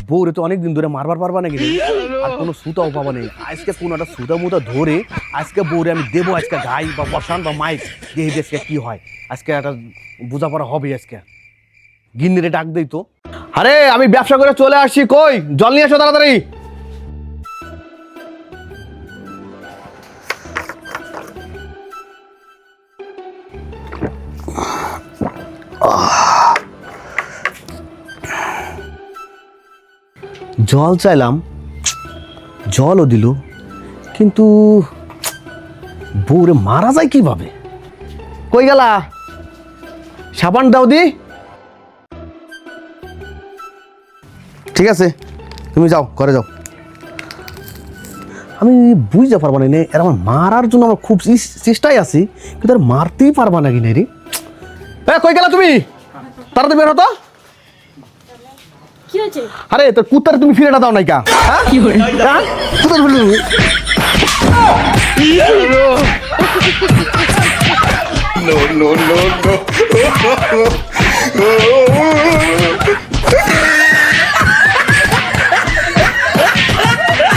বউরে তো অনেকদিন ধরে মারবার পারবা নাকি রে? আর কোনো সুতাও পাবা নেই। আজকে কোনো একটা সুতা মুতা ধরে আজকে বউরে আমি দেবো, আজকে গাই বা বসান বা মাইক দিয়ে আজকে কি হয়, আজকে একটা বোঝাপড়া হবে। আজকে গিন্নিরে ডাক দেই তো। আরে আমি ব্যবসা করে চলে আসছি, কই জল নিয়ে এসো তাড়াতাড়ি। জল চাইলাম, জলও দিল, কিন্তু বউরে মারা যায় কিভাবে? কই গেলা? সাবান দাও দি। ঠিক আছে, তুমি যাও, ঘরে যাও। আমি বুঝতে পারবো না, এর আমার মারার জন্য আমার খুব চেষ্টায় আছি, কিন্তু আর মারতেই পারবা নাকি না রে। কই গেলা তুমি? তাড়াতাড়ি বের হতো। কি হয়েছে? আরে তোর কুত্তারে তুমি ফিরেটা দাও নাই কা? কি করে? কুত্তার ফিরে No, no, no, no.